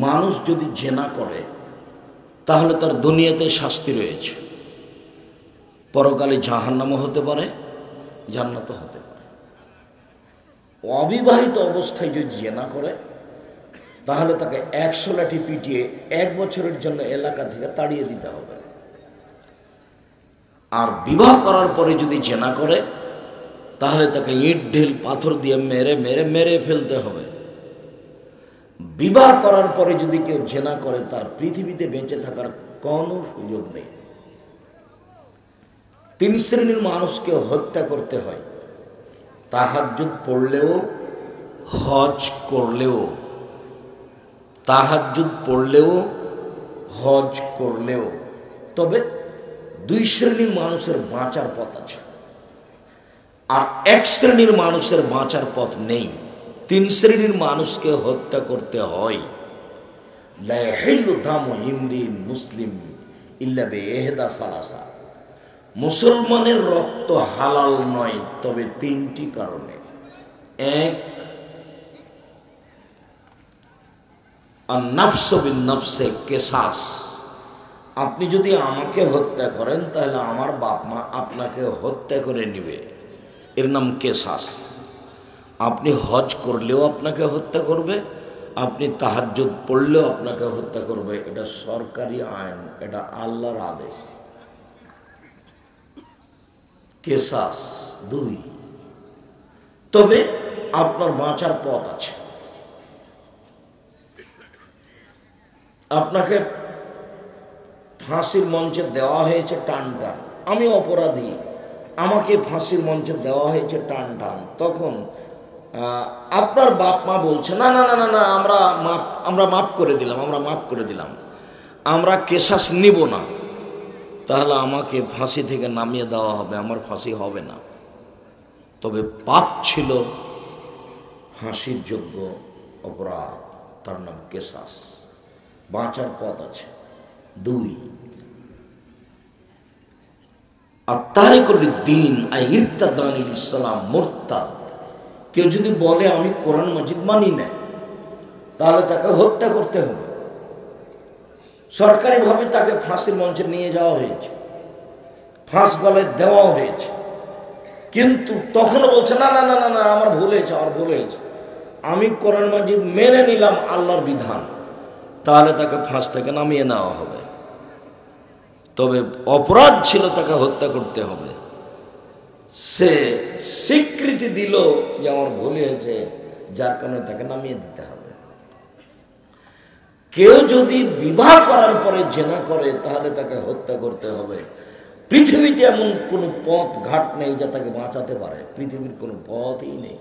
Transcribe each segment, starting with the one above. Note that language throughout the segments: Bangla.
মানুষ যদি জেনা করে তাহলে তার দুনিয়াতে শাস্তি রয়েছে, পরকালে জাহান্নামও হতে পারে, জান্নাতও হতে পারে। অবিবাহিত অবস্থায় যদি জেনা করে তাহলে তাকে 100 লাঠি পিটিয়ে 1 বছরের জন্য এলাকা থেকে তাড়িয়ে দিতে হবে। আর বিবাহ করার পরে যদি জেনা করে তাহলে তাকে ইট ঢিল পাথর দিয়ে মেরে মেরে মেরে ফেলতে হবে। বিবাহ করার পরে যদি কেউ জেনা করে তার পৃথিবীতে বেঁচে থাকার কোনো সুযোগ নেই। 3 শ্রেণীর মানুষকে হত্যা করতে হয়, তাহাজ্জুদ পড়লেও, হজ করলেও, তাহাজ্জুদ পড়লেও হজ করলেও। তবে 2 শ্রেণীর মানুষের বাঁচার পথ আছে, আর 1 শ্রেণীর মানুষের বাঁচার পথ নেই। 3 শ্রেণীর মানুষকে হত্যা করতে হয়। লা ইয়াহিল্লু দামু ইমরিন মুসলিম ইল্লা বিইহদা সালাসা। মুসলমানের রক্ত হালাল নয় তবে 3টি কারণে। 1, আন-নাফসু বিন-নাফসে কিসাস। আপনি যদি আমাকে হত্যা করেন তাহলে আমার বাপ মা আপনাকে হত্যা করে নেবে, এর নাম কিসাস। আপনি হজ করলেও আপনাকে হত্যা করবে, আপনি তাহাজ্জুদ পড়লেও আপনাকে হত্যা করবে। এটা সরকারি আইন, এটা আল্লাহর আদেশ। কিসাস 2। তবে আপনার বাঁচার পথ আছে। আপনাকে ফাঁসির মঞ্চে দেওয়া হয়েছে টান টান, আমি অপরাধী, আমাকে ফাঁসির মঞ্চে দেওয়া হয়েছে টান টান। তখন আপনার বাপ মা বলছে না না না না না, আমরা মাফ করে দিলাম, আমরা মাফ করে দিলাম, আমরা কেসাস নিব না। তাহলে আমাকে ফাঁসি থেকে নামিয়ে দেওয়া হবে, আমার ফাঁসি হবে না। তবে পাপ ছিল ফাঁসির যোগ্য অপরাধ, তার নাম কেসাস। বাঁচার পথ আছে। 2, আত-তারিকুল দ্বীন আই ইরতাদানিল ইসলাম মুরতাদ। কেউ যদি বলে আমি কোরআন মাজিদ মানি না, তাহলে তাকে হত্যা করতে হবে। সরকারিভাবে তাকে ফাঁসির মঞ্চে নিয়ে যাওয়া হয়েছে, ফাঁস গলায় দেওয়া হয়েছে, কিন্তু তখনও বলছে না না না না না, আমার ভুল হয়েছে, আমার ভুল হয়েছে, আমি কোরআন মাজিদ মেনে নিলাম আল্লাহর বিধান। তাহলে তাকে ফাঁস থেকে নামিয়ে নেওয়া হবে। তবে অপরাধ ছিল, তাকে হত্যা করতে হবে। সে স্বীকৃতি দিল যে আমার ভুল হয়েছে, যার কারণে তাকে নামিয়ে দিতে হবে। কেউ যদি বিবাহ করার পরে জেনা করে তাহলে তাকে হত্যা করতে হবে। পৃথিবীতে এমন কোনো পথ ঘাট নেই যা তাকে বাঁচাতে পারে, পৃথিবীর কোনো পথই নেই।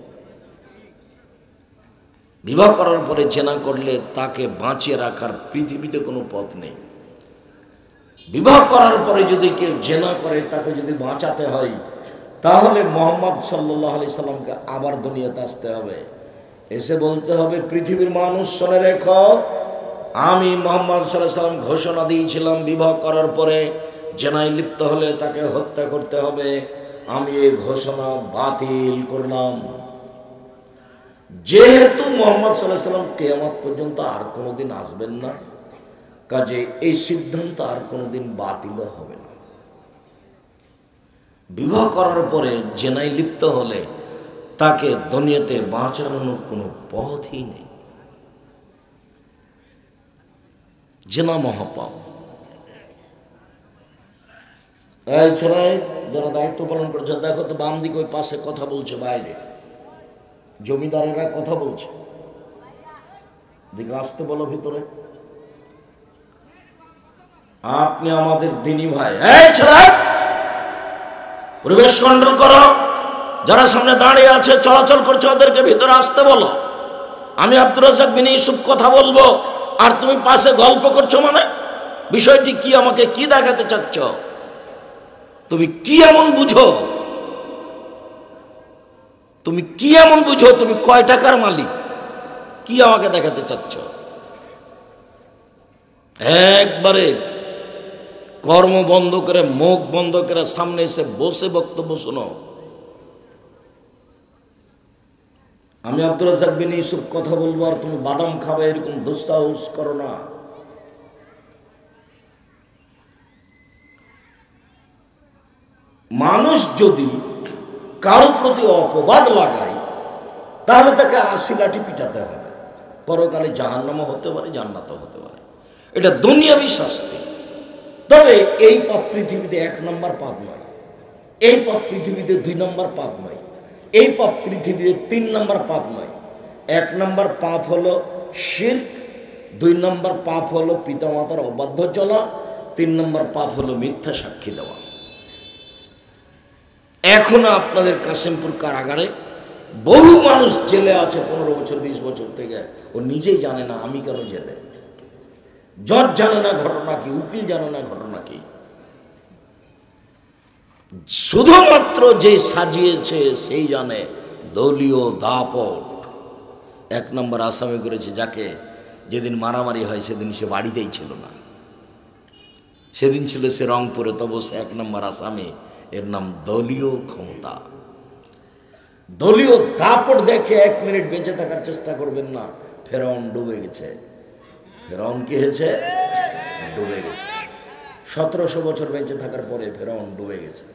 বিবাহ করার পরে জেনা করলে তাকে বাঁচিয়ে রাখার পৃথিবীতে কোনো পথ নেই। বিবাহ করার পরে যদি কেউ জেনা করে তাকে যদি বাঁচাতে হয় তাহলে মুহাম্মদ সাল্লাল্লাহু আলাইহি সাল্লামকে আবার দুনিয়াতে আসতে হবে, এসে বলতে হবে পৃথিবীর মানুষ শুনে রেখো, আমি মুহাম্মদ সাল্লাল্লাহু আলাইহি সাল্লাম ঘোষণা দিয়েছিলাম বিবাহ করার পরে জেনায় লিপ্ত হলে তাকে হত্যা করতে হবে। আমি এই ঘোষণা বাতিল করলাম। যেহেতু মুহাম্মদ সাল্লাল্লাহু আলাইহি সাল্লাম কিয়ামত পর্যন্ত আর কোনোদিন আসবেন না, কাজে এই সিদ্ধান্ত আর কোনোদিন বাতিল হবে না। বিবাহ করার পরে জেনায় লিপ্ত হলে তাকে দুনিয়াতে বাঁচানোর কোনো পথই নেই। জেনা মহাপাপ। এই ছেলে যারা দায়িত্ব পালন করছে, দেখো তো বাম দিকে ওই পাশে কথা বলছে, বাইরে জমিদারেরা কথা বলছে, দিকে আসতে বলো ভিতরে। আপনি আমাদের দিনী ভাই, এই ছেলে পরিবেশ কন্ট্রোল করো। যারা সামনে দাঁড়িয়ে আছে চলাচল করছে ওদেরকে ভিতরে আসতে বলো। আমি আব্দুর রাজ্জাক বিন ইউসুফ কথা বলবো আর তুমি পাশে গল্প করছো, মানে বিষয়টি কি? আমাকে কি দেখাতে চাচ্ছ? তুমি কি এমন বুঝো? তুমি কি এমন বুঝো? তুমি কয় টাকার মালিক? কি আমাকে দেখাতে চাচ্ছ? একবারে কর্ম বন্ধ করে, মুখ বন্ধ করে সামনে এসে বসে বক্তব্য শোনো। আমি আব্দুর রাজ্জাক বিন ইউসুফ কথা বলবো আর তুমি বাদাম খাবে এরকম দুঃসাহস করো না। মানুষ যদি কারো প্রতি অপবাদ লাগায় তাহলে তাকে 80 লাঠি পিটাতে হবে, পরকালে জাহান্নামও হতে পারে, জান্নাতও হতে পারে। এটা দুনিয়াবি শাস্তি। তবে এই পাপ পৃথিবীতে 1 নম্বর পাপ নয়, এই পাপ পৃথিবীতে 2 নম্বর পাপ নয়, এই পাপ পৃথিবীতে 3 নম্বর পাপ নয়। 1 নম্বর পাপ হলো শিরক, 2 নম্বর পাপ হলো পিতামাতার অবাধ্য চলা, 3 নম্বর পাপ হলো মিথ্যা সাক্ষী দেওয়া। এখনো আপনাদের কাশিমপুর কারাগারে বহু মানুষ জেলে আছে 15 বছর 20 বছর থেকে, ও নিজেই জানে না আমি কেন জেলে। জজ জানে না ঘটনা কি, উকিল জানে না ঘটনা কি। শুধুমাত্র যে সাজিয়েছে সেই জানে। দলীয় দাপট 1 নম্বর আসামি করেছে, যাকে যেদিন মারামারি হয় সেদিন সে বাড়িতেই ছিল না, সেদিন ছিল সে রংপুরে, তবু সে 1 নম্বর আসামি। এর নাম দলীয় ক্ষমতা। দলীয় দাপট দেখে 1 মিনিট বেঁচে থাকার চেষ্টা করবেন না। ফেরাউন ডুবে গেছে। ফেরাউন কি হয়েছে? ডুবে গেছে। 1700 বছর বেঁচে থাকার পরে ফেরাউন ডুবে গেছে।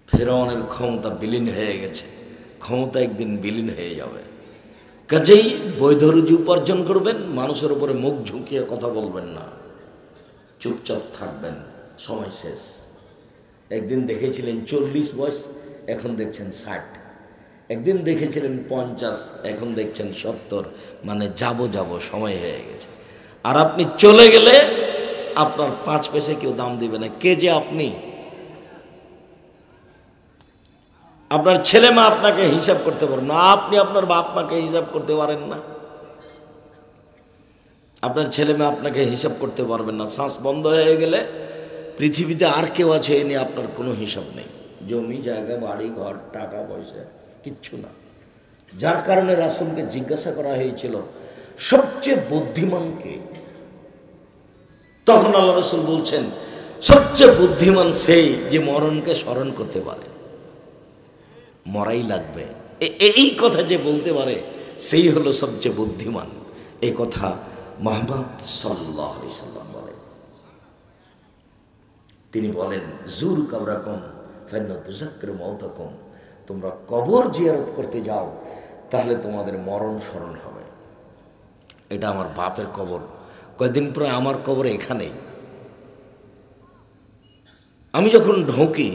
ফেরাউনের ক্ষমতা বিলীন হয়ে গেছে, ক্ষমতা একদিন বিলীন হয়ে যাবে। কাজেই বৈধ রুজি উপার্জন করবেন, মানুষের উপরে মুখ ঝুঁকিয়ে কথা বলবেন না, চুপচাপ থাকবেন, সময় শেষ। একদিন দেখেছিলেন 40 বয়স, এখন দেখছেন 60। একদিন দেখেছিলেন 50, এখন দেখছেন 70। মানে যাব সময় হয়ে গেছে। আর আপনি চলে গেলে আপনার 5 পয়সা কেউ দাম দিবে না। কে যে আপনি? আপনার ছেলে মা আপনাকে হিসাব করতে পারেন না, আপনি আপনার বাপ মাকে হিসাব করতে পারেন না। আপনার ছেলে মা আপনাকে হিসাব করতে পারবেন না। শ্বাস বন্ধ হয়ে গেলে পৃথিবীতে আর কেউ আছে এ নিয়ে আপনার কোনো হিসাব নেই। জমি জায়গা বাড়ি ঘর টাকা পয়সা কিচ্ছু না। যার কারণে রাসূলকে জিজ্ঞাসা করা হয়েছিল সবচেয়ে বুদ্ধিমান কে? তখন আল্লাহ রাসূল বলছেন সবচেয়ে বুদ্ধিমান সেই যে মরণকে স্মরণ করতে পারে। মরাই লাগবে এই কথা যে বলতে পারে সেই হলো সবচেয়ে বুদ্ধিমান। এই কথা মুহাম্মদ সাল্লাল্লাহু আলাইহি সাল্লাম বলেন। তিনি বলেন জুর কবরাকুম ফাইন্না তুযাক্কিরু মাউতাকুম, তোমরা কবর জিয়ারত করতে যাও তাহলে তোমাদের মরণ স্মরণ হবে। এটা আমার বাপের কবর, কয়েকদিন পরে আমার কবর এখানেই। আমি যখন ঢোকি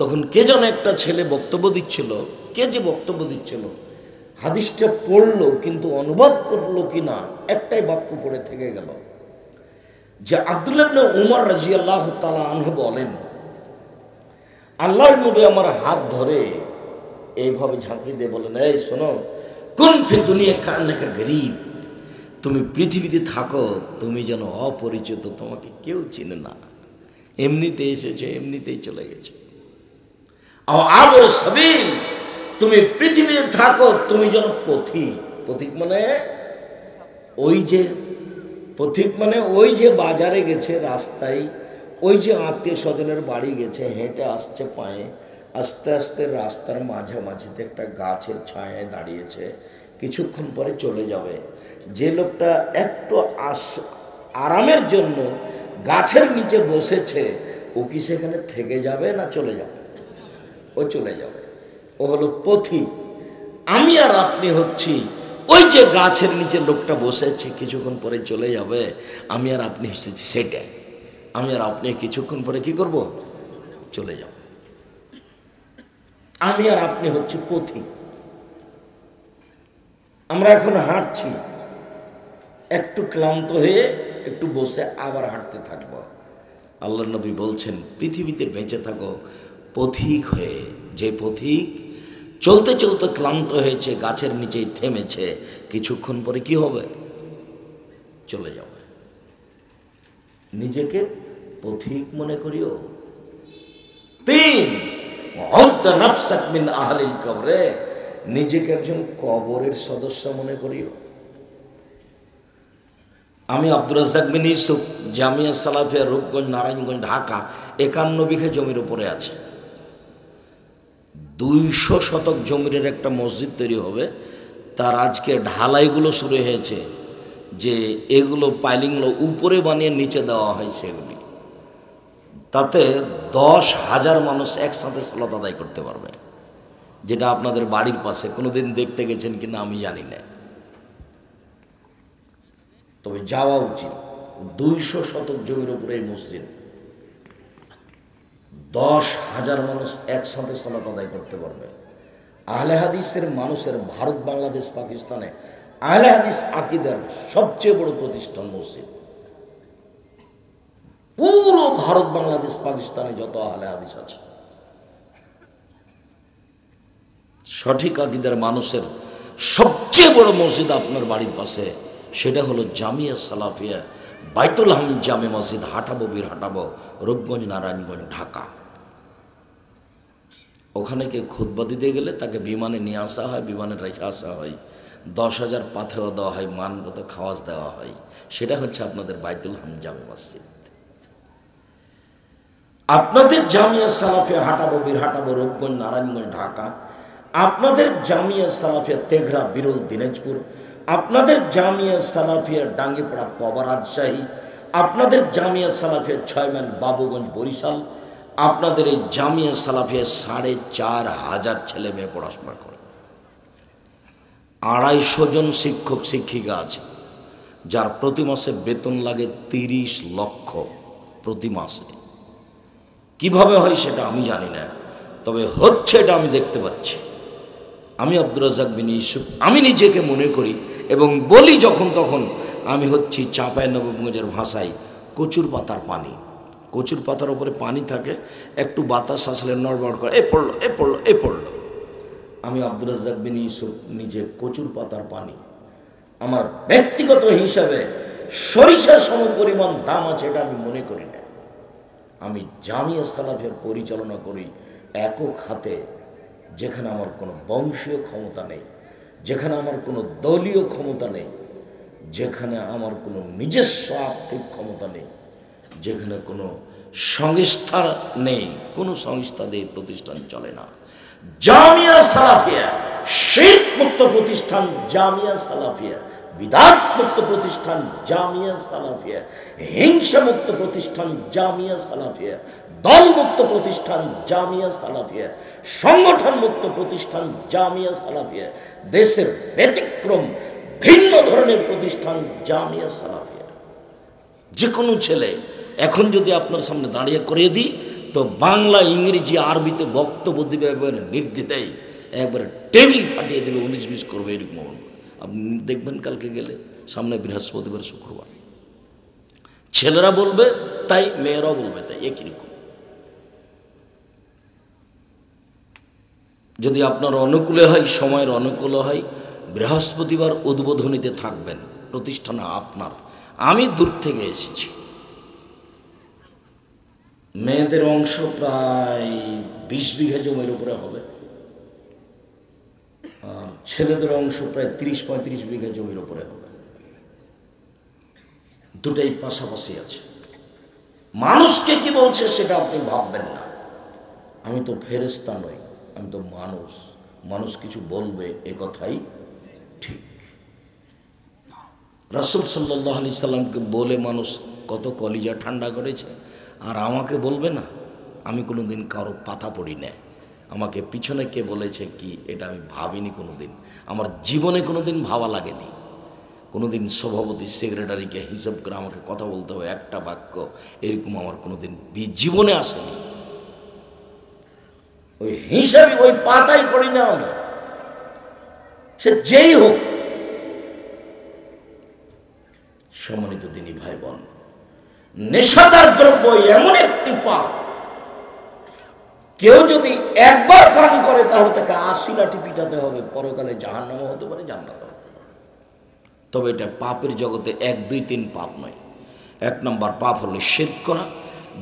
তখন কে যেন একটা ছেলে বক্তব্য দিচ্ছিল। কে যে বক্তব্য দিচ্ছিল হাদিসটা পড়লো কিন্তু অনুবাদ করলো কিনা একটাই বাক্য পড়ে থেকে গেল যে আব্দুল্লাহ ইবনে উমর রাদিয়াল্লাহু তাআলা আনহু বলেন আল্লাহর নবী আমার হাত ধরে এইভাবে ঝাঁকি দিয়ে বলেন, এই শোনো, কুন ফি দুনিয়া কান্নাকা গরীব, তুমি পৃথিবীতে থাকো তুমি যেন অপরিচিত, তোমাকে কেউ চিনে না, এমনিতে এসেছো এমনিতেই চলে গেছো। আবর সাবিল, তুমি পৃথিবীতে থাকো তুমি যেন পথিক। পথিক মানে ওই যে পথিক মানে ওই যে বাজারে গেছে রাস্তায়, ওই যে আত্মীয় স্বজনের বাড়ি গেছে, হেঁটে আসছে পায়ে, আস্তে আস্তে রাস্তার মাঝামাঝিতে একটা গাছের ছায়ায় দাঁড়িয়েছে, কিছুক্ষণ পরে চলে যাবে। যে লোকটা একটু আরামের জন্য গাছের নিচে বসেছে ও কি সেখানে থেকে যাবে না চলে যাবে? ও চলে যাবে। ও হলো পথিক। আমি আর আপনি হচ্ছি ওই যে গাছের নিচে লোকটা বসেছে কিছুক্ষণ পরে চলে যাবে, আমি আর আপনি হচ্ছি সেটাই। আমি আর আপনি কিছুক্ষণ পরে কি করব? চলে যাব। আমি আর আপনি হচ্ছে পথিক। আমরা এখন হাঁটছি, একটু ক্লান্ত হয়ে একটু বসে আবার হাঁটতে থাকবো। আল্লাহর নবী বলছেন পৃথিবীতে বেঁচে থাকো পথিক হয়ে। যে পথিক চলতে চলতে ক্লান্ত হয়েছে, গাছের নিচেই থেমেছে, কিছুক্ষণ পরে কি হবে? চলে যাবে। নিজেকে পথিক মনে করিও। 3 উদ্দা নাফসাক মিন আহলিল কবরে, নিজেকে একজন কবরের সদস্য মনে করিও। আমি আব্দুর রাজ্জাক বিন ইউসুফ, জামিয়া সালাফিয়া, রূপগঞ্জ, নারায়ণগঞ্জ, ঢাকা 51 বিঘা জমির উপরে আছে। 200 শতক জমির একটা মসজিদ তৈরি হবে, তার আজকে ঢালাইগুলো শুরু হয়েছে, যে এগুলো পাইলিংগুলো উপরে বানিয়ে নিচে দেওয়া হয়েছে এগুলি, তাতে 10,000 মানুষ একসাথে সালাত আদায় করতে পারবে, যেটা আপনাদের বাড়ির পাশে। কোনোদিন দেখতে গেছেন কিনা আমি জানি না, তবে যাওয়া উচিত। 200 শতক জমির উপরে এই মসজিদ, 10,000 মানুষ একসাথে সালাত আদায় করতে পারবে। আহলে হাদিসের মানুষের ভারত, বাংলাদেশ, পাকিস্তানে আহলে হাদিস আকীদার সবচেয়ে বড় প্রতিষ্ঠান মসজিদ। পুরো ভারত, বাংলাদেশ, পাকিস্তানে যত আহলে হাদিস আছে, সঠিক আকীদার মানুষের সবচেয়ে বড় মসজিদ আপনার বাড়ির পাশে, সেটা হলো জামিয়া সালাফিয়া বাইতুল হাম জামে মসজিদ, হাঁটাবো বীরহাটাবো, রূপগঞ্জ, নারায়ণগঞ্জ, ঢাকা। ওখানে কে খুতবা দিতে গেলে তাকে বিমানে নিয়ে আসা হয়, বিমানে রেখে আসা হয়, 10,000 পাথেও দেওয়া হয়, মানগত খাওয়াজ দেওয়া হয়। সেটা হচ্ছে আপনাদের বাইতুল হাম জামে মসজিদ। আপনাদের জামিয়া সালাফিয়া হাঁটাবো বীরহাটাবো, রূপগঞ্জ, নারায়ণগঞ্জ, ঢাকা। আপনাদের জামিয়া সালাফিয়া তেঘরা, বিরল, দিনাজপুর। আপনাদের জামিয়া সালাফিয়া ডাঙ্গিপাড়া, পবা, রাজশাহী। আপনাদের জামিয়া সালাফিয়া 6 মাইল, বাবুগঞ্জ, বরিশাল। আপনাদের এই জামিয়া সালাফিয়া 4,500 ছেলে মেয়ে পড়াশোনা করে। 250 জন শিক্ষক শিক্ষিকা আছে, যার প্রতি মাসে বেতন লাগে 30 লক্ষ প্রতি মাসে। কিভাবে হয় সেটা আমি জানি না, তবে হচ্ছে এটা আমি দেখতে পাচ্ছি। আমি আব্দুর রাজ্জাক বিন ইউসুফ, আমি নিজেকে মনে করি এবং বলি যখন তখন, আমি হচ্ছি চাঁপাইনবাবগঞ্জের ভাষায় কচুর পাতার পানি। কচুর পাতার উপরে পানি থাকে, একটু বাতাস আসলে নড়বড় করে, এ পড়লো, এ পড়লো, এ পড়লো। আমি আব্দুর রাজ্জাক বিন ইউসুফ নিজে কচুর পাতার পানি। আমার ব্যক্তিগত হিসাবে সরিষার সম পরিমাণ দাম আছে এটা আমি মনে করি না। আমি জামিয়া সালাফিয়া পরিচালনা করি একক হাতে, যেখানে আমার কোনো বংশীয় ক্ষমতা নেই, যেখানে আমার কোনো দলীয় ক্ষমতা নেই, যেখানে আমার কোনো নিজস্ব আর্থিক ক্ষমতা নেই, যেখানে কোনো সংস্থা নেই, কোনো সংস্থা দিয়ে প্রতিষ্ঠান চলে না। জামিয়া সালাফিয়া শিরক মুক্ত প্রতিষ্ঠান, জামিয়া সালাফিয়া বিদআত মুক্ত প্রতিষ্ঠান, জামিয়া সালাফিয়া হিংসা মুক্ত প্রতিষ্ঠান, জামিয়া সালাফিয়া দল মুক্ত প্রতিষ্ঠান, জামিয়া সালাফিয়া সংগঠন মুক্ত প্রতিষ্ঠান, জামিয়া সালাফিয়া দেশের ব্যতিক্রম ভিন্ন ধরনের প্রতিষ্ঠান, জামিয়া সালাফিয়া। যে কোনো ছেলে এখন যদি আপনার সামনে দাঁড়িয়ে করিয়ে দিই, তো বাংলা, ইংরেজি, আরবিতে বক্তব্য দিবে, একবারে নির্দ্বিধায় একবারে টেবিল ফাটিয়ে দেবে, 19-20 করবে, এরকম আপনি দেখবেন। কালকে গেলে সামনে বৃহস্পতিবার, শুক্রবার, ছেলেরা বলবে তাই, মেয়েরাও বলবে তাই, একই রকম। যদি আপনার অনুকূলে হয়, সময়ের অনুকূলে হয়, বৃহস্পতিবার উদ্বোধনীতে থাকবেন, প্রতিষ্ঠানে আপনার। আমি দূর থেকে এসেছি। মেয়েদের অংশ প্রায় 20 বিঘা জমির উপরে হবে, ছেলেদের অংশ প্রায় 30-35 বিঘা জমির উপরে হবে। দুটাই পাশাপাশি আছে। মানুষকে কি বলছে সেটা আপনি ভাববেন না। আমি তো ফেরেশতা নই, আমি তো মানুষ। মানুষ কিছু বলবে, এ কথাই ঠিক। রাসূল সাল্লাল্লাহু আলাইহি সাল্লামকে বলে মানুষ কত কলিজা ঠান্ডা করেছে, আর আমাকে বলবে না? আমি কোনোদিন কারো পাতা পড়ি না। আমাকে পিছনে কে বলেছে কি, এটা আমি ভাবিনি কোনোদিন, আমার জীবনে কোনোদিন ভাবা লাগেনি। কোনোদিন সভাপতি, সেক্রেটারিকে হিসাব করে আমাকে কথা বলতে হবে একটা বাক্য, এরকম আমার কোনোদিন জীবনে আসেনি। ওই হিসাবে ওই পাতাই পড়ি না আমি, সে যেই হোক। সম্মানিত দিনী ভাই বোন, নেশাদার দ্রব্য এমন একটি পাপ, কেউ যদি একবার পান করে তাহলে তাকে 80 লাঠি পিটাতে হবে, পরকালে জাহান্নামও হতে পারে, জান্নাতও হতে পারে। তবে এটা পাপের জগতে 1, 2, 3 পাপ নয়। 1 নম্বর পাপ হলো শিরক করা,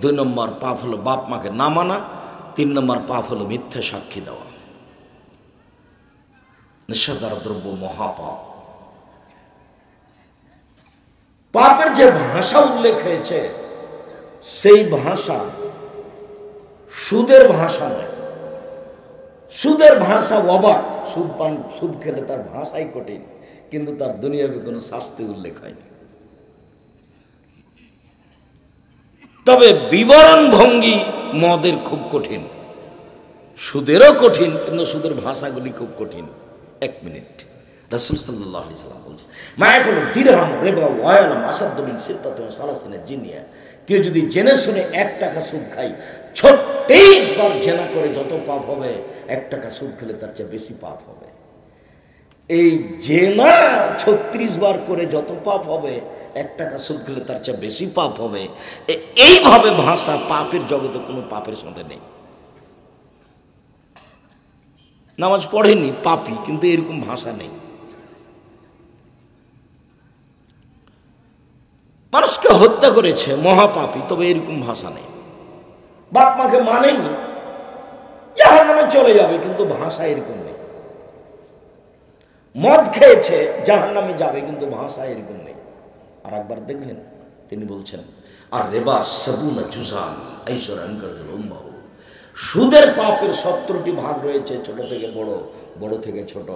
2 নম্বর পাপ হলো বাপ মাকে না মানা, 3 নম্বর পাপ হলো মিথ্যা সাক্ষী দেওয়া। নেশাদার দ্রব্য মহাপাপ। পাপের যে ভাষা উল্লেখ হয়েছে, সেই ভাষা সুদের ভাষা নয়। সুদের ভাষা অবাক, সুদ খেলে তার ভাষাই কঠিন, কিন্তু তার দুনিয়াবে কোনো শাস্তি উল্লেখ হয়নি। তবে বিবরণ ভঙ্গি মদের খুব কঠিন, সুদেরও কঠিন, কিন্তু সুদের ভাষাগুলি খুব কঠিন। 1 মিনিট, রাসূল সাল্লাল্লাহু আলাইহি সাল্লাম বলছেন, মায়াকুল দিরহাম রিবা ওয়ায়ালাম আসাদ্দু মিন সিত্তাতিন সালাসিনা জিনিয়া। কেউ যদি জেনে শুনে 1 টাকা সুদ খায়, 36 বার জেনা করে যত পাপ হবে, 1 টাকা সুদ খেলে তার চেয়ে বেশি পাপ হবে। এই জেনা 36 বার করে যত পাপ হবে, 1 টাকা সুদ খেলে তার চেয়ে বেশি পাপ হবে। এইভাবে ভাষা পাপের জগতে কোনো পাপের সাথে নেই। নামাজ পড়েনি পাপী, কিন্তু এরকম ভাষা নেই। মানুষকে হত্যা করেছে মহাপাপী, তবে এরকম ভাষা নেই। বাপ মাকে মানেনি, জাহান্নামে চলে যাবে, কিন্তু ভাষা এরকম নেই। মদ খেয়েছে জাহান্নামে যাবে, কিন্তু ভাষা এরকম নেই। আর একবার দেখবেন তিনি বলছেন, আর রেবা সাবুনা জুজান আইসর আনকারুল উম্মাহ। সুদের পাপের 17টি ভাগ রয়েছে, ছোট থেকে বড়, বড় থেকে ছোট।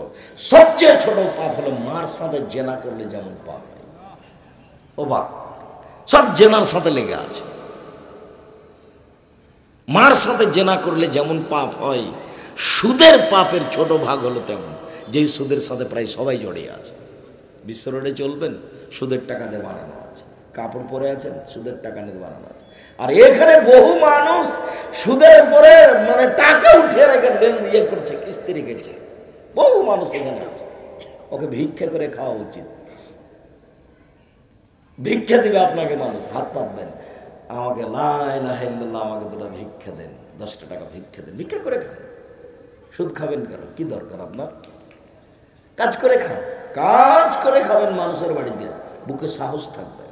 সবচেয়ে ছোট পাপ হলো মার সাথে জেনা করলে যেমন পাপ হয়। অবাক, সব জেনার সাথে লেগে আছে। মার সাথে জেনা করলে যেমন পাপ হয়, সুদের পাপের ছোট ভাগ হলো তেমন, যেই সুদের সাথে প্রায় সবাই জড়িয়ে আছে। বিশ্ব রোডে চলবেন, সুদের টাকা দিয়ে বানানো আছে। কাপড় পরে আছেন, সুদের টাকা নিয়ে বানানো আছে। আর এখানে বহু মানুষ সুদের পরে মানে টাকা উঠিয়ে রেখে ইয়ে করছে, কিস্তি রেখেছে। বহু মানুষ এখানে আছে। ওকে ভিক্ষা করে খাওয়া উচিত। ভিক্ষা দিবে আপনাকে মানুষ, হাত পাতবেন, আমাকে লা ইলাহা ইল্লাল্লাহ, আমাকে 2টা ভিক্ষা দেন, 10টা টাকা ভিক্ষা দেন। ভিক্ষা করে খান, সুদ খাবেন কেন? কি দরকার আপনার? কাজ করে খান, কাজ করে খাবেন মানুষের বাড়িতে, বুকে সাহস থাকবে।